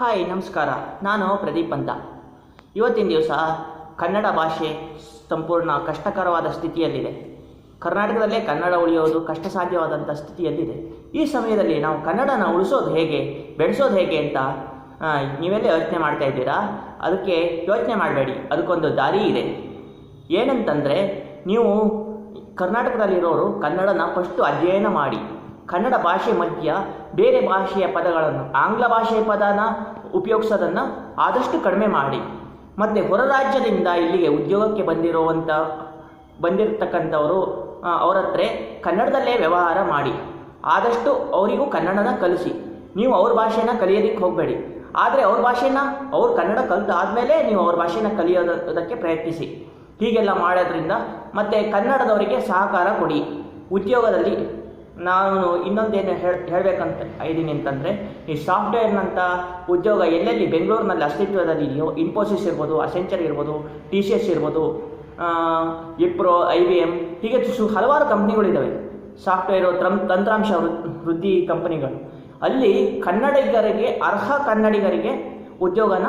Hi ನಮಸ್ಕಾರ. ನಾನು ಪ್ರದೀಪ್ ಅಂತ. ಇವತ್ತಿನ ದಿವಸ ಕನ್ನಡ ಭಾಷೆ ಸಂಪೂರ್ಣ ಕಷ್ಟಕರವಾದ ಸ್ಥಿತಿಯಲ್ಲಿದೆ. ಕರ್ನಾಟಕದಲ್ಲೇ ಕನ್ನಡ ಉಳಿಯೋದು ಕಷ್ಟ ಸಾಧ್ಯವಾದಂಥ ಸ್ಥಿತಿಯಲ್ಲಿದೆ. ಈ ಸಮಯದಲ್ಲಿ ನಾವು ಕನ್ನಡನ ಉಳಿಸೋದು ಹೇಗೆ, ಬೆಳೆಸೋದು ಹೇಗೆ ಅಂತ ನೀವೆಲ್ಲ ಯೋಚನೆ ಮಾಡ್ತಾ ಇದ್ದೀರಾ. ಅದಕ್ಕೆ ಯೋಚನೆ ಮಾಡಬೇಡಿ, ಅದಕ್ಕೊಂದು ದಾರಿ ಇದೆ. ಏನಂತಂದರೆ, ನೀವು ಕರ್ನಾಟಕದಲ್ಲಿರೋರು ಕನ್ನಡನ ಫಸ್ಟು ಅಧ್ಯಯನ ಮಾಡಿ. ಕನ್ನಡ ಭಾಷೆ ಮಧ್ಯ ಬೇರೆ ಭಾಷೆಯ ಪದಗಳನ್ನು, ಆಂಗ್ಲ ಭಾಷೆಯ ಪದನ ಉಪಯೋಗಿಸೋದನ್ನು ಆದಷ್ಟು ಕಡಿಮೆ ಮಾಡಿ. ಮತ್ತು ಹೊರ ರಾಜ್ಯದಿಂದ ಇಲ್ಲಿಗೆ ಉದ್ಯೋಗಕ್ಕೆ ಬಂದಿರತಕ್ಕಂಥವರು ಅವರ ಹತ್ರ ಕನ್ನಡದಲ್ಲೇ ವ್ಯವಹಾರ ಮಾಡಿ. ಆದಷ್ಟು ಅವರಿಗೂ ಕನ್ನಡನ ಕಲಿಸಿ. ನೀವು ಅವ್ರ ಭಾಷೆನ ಕಲಿಯೋದಕ್ಕೆ ಹೋಗಬೇಡಿ. ಆದರೆ ಅವ್ರ ಭಾಷೆನ ಅವ್ರು ಕನ್ನಡ ಕಲಿತಾದಮೇಲೆ ನೀವು ಅವ್ರ ಭಾಷೆನ ಕಲಿಯೋದಕ್ಕೆ ಪ್ರಯತ್ನಿಸಿ. ಹೀಗೆಲ್ಲ ಮಾಡೋದ್ರಿಂದ ಮತ್ತು ಕನ್ನಡದವರಿಗೆ ಸಹಕಾರ ಕೊಡಿ. ಉದ್ಯೋಗದಲ್ಲಿ ನಾನು ಇನ್ನೊಂದೇನು ಹೇಳಬೇಕಂತ ಇದ್ದೀನಿ ಅಂತಂದರೆ, ಈ ಸಾಫ್ಟ್ವೇರ್ನಂಥ ಉದ್ಯೋಗ ಎಲ್ಲೆಲ್ಲಿ ಬೆಂಗಳೂರಿನಲ್ಲಿ ಅಸ್ತಿತ್ವದಲ್ಲಿದೆಯೋ, ಇನ್ಫೋಸಿಸ್ ಇರ್ಬೋದು, ಅಸೆಂಚರ್ ಇರ್ಬೋದು, TCS ಇರ್ಬೋದು, ವಿಪ್ರೋ, IBM, ಹೀಗೆ ಹಲವಾರು ಕಂಪ್ನಿಗಳಿದ್ದಾವೆ. ಸಾಫ್ಟ್ವೇರು ತಂತ್ರಾಂಶ ವೃದ್ಧಿ ಕಂಪನಿಗಳು. ಅಲ್ಲಿ ಕನ್ನಡಿಗರಿಗೆ, ಅರ್ಹ ಕನ್ನಡಿಗರಿಗೆ ಉದ್ಯೋಗನ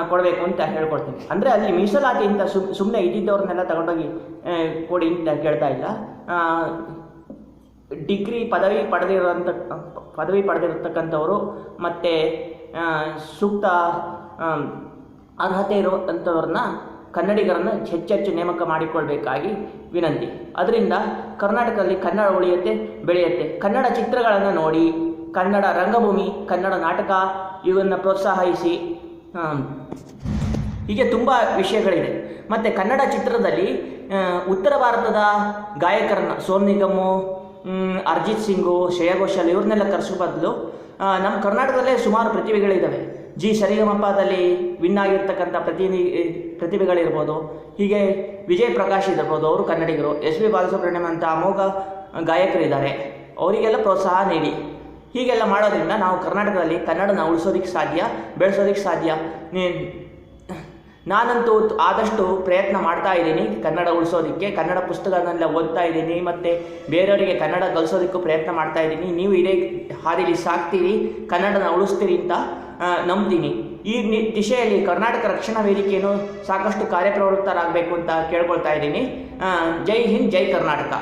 ಕೊಡಬೇಕು ಅಂತ ಹೇಳ್ಕೊಡ್ತೀನಿ. ಅಂದರೆ ಅಲ್ಲಿ ಮೀಸಲಾತಿ ಅಂತ ಸುಮ್ಮನೆ ಇದ್ದಿದ್ದವ್ರನ್ನೆಲ್ಲ ತಗೊಂಡೋಗಿ ಕೊಡಿ ಅಂತ ಕೇಳ್ತಾ ಇಲ್ಲ. ಡಿಗ್ರಿ ಪದವಿ ಪಡೆದಿರತಕ್ಕಂಥವರು ಮತ್ತು ಸೂಕ್ತ ಅರ್ಹತೆ ಇರುವಂಥವ್ರನ್ನ, ಕನ್ನಡಿಗರನ್ನು ಹೆಚ್ಚೆಚ್ಚು ನೇಮಕ ಮಾಡಿಕೊಳ್ಬೇಕಾಗಿ ವಿನಂತಿ. ಅದರಿಂದ ಕರ್ನಾಟಕದಲ್ಲಿ ಕನ್ನಡ ಉಳಿಯುತ್ತೆ, ಬೆಳೆಯುತ್ತೆ. ಕನ್ನಡ ಚಿತ್ರಗಳನ್ನು ನೋಡಿ, ಕನ್ನಡ ರಂಗಭೂಮಿ, ಕನ್ನಡ ನಾಟಕ ಇವನ್ನು ಪ್ರೋತ್ಸಾಹಿಸಿ. ಹೀಗೆ ತುಂಬ ವಿಷಯಗಳಿದೆ. ಮತ್ತು ಕನ್ನಡ ಚಿತ್ರದಲ್ಲಿ ಉತ್ತರ ಭಾರತದ ಗಾಯಕರನ್ನು, ಸೋನು ನಿಗಮ್, ಅರ್ಜಿತ್ ಸಿಂಗು, ಶ್ರೇಯಾ ಘೋಷಾಲ್ ಇವ್ರನ್ನೆಲ್ಲ ಕರೆಸೋ ಬದಲು ನಮ್ಮ ಕರ್ನಾಟಕದಲ್ಲೇ ಸುಮಾರು ಪ್ರತಿಭೆಗಳಿದ್ದಾವೆ. ಸರಿಗಮಪದಲ್ಲಿ ವಿನ್ ಆಗಿರ್ತಕ್ಕಂಥ ಪ್ರತಿಭೆಗಳಿರ್ಬೋದು. ಹೀಗೆ ವಿಜಯ್ ಪ್ರಕಾಶ್ ಇರ್ಬೋದು, ಅವರು ಕನ್ನಡಿಗರು. SP ಬಾಲಸುಬ್ರಹ್ಮಣ್ಯಂ ಅಂತ ಅಮೋಘ ಗಾಯಕರಿದ್ದಾರೆ, ಅವರಿಗೆಲ್ಲ ಪ್ರೋತ್ಸಾಹ ನೀಡಿ. ಹೀಗೆಲ್ಲ ಮಾಡೋದ್ರಿಂದ ನಾವು ಕರ್ನಾಟಕದಲ್ಲಿ ಕನ್ನಡನ ಉಳಿಸೋದಕ್ಕೆ ಸಾಧ್ಯ, ಬೆಳೆಸೋದಕ್ಕೆ ಸಾಧ್ಯ. ನಾನಂತೂ ಆದಷ್ಟು ಪ್ರಯತ್ನ ಮಾಡ್ತಾ ಇದ್ದೀನಿ ಕನ್ನಡ ಉಳಿಸೋದಕ್ಕೆ. ಕನ್ನಡ ಪುಸ್ತಕಗಳನ್ನೆಲ್ಲ ಓದ್ತಾ ಇದ್ದೀನಿ ಮತ್ತು ಬೇರೆಯವರಿಗೆ ಕನ್ನಡ ಕಲಿಸೋದಕ್ಕೂ ಪ್ರಯತ್ನ ಮಾಡ್ತಾ ಇದ್ದೀನಿ. ನೀವು ಇದೇ ಹಾದಿಲಿ ಸಾಕ್ತೀರಿ, ಕನ್ನಡನ ಉಳಿಸ್ತೀರಿ ಅಂತ ನಂಬ್ತೀನಿ. ಈ ದಿಶೆಯಲ್ಲಿ ಕರ್ನಾಟಕ ರಕ್ಷಣಾ ವೇದಿಕೆಯನ್ನು ಸಾಕಷ್ಟು ಕಾರ್ಯಪ್ರವೃತ್ತರಾಗಬೇಕು ಅಂತ ಕೇಳ್ಕೊಳ್ತಾ ಇದ್ದೀನಿ. ಜೈ ಹಿಂದ್, ಜೈ ಕರ್ನಾಟಕ.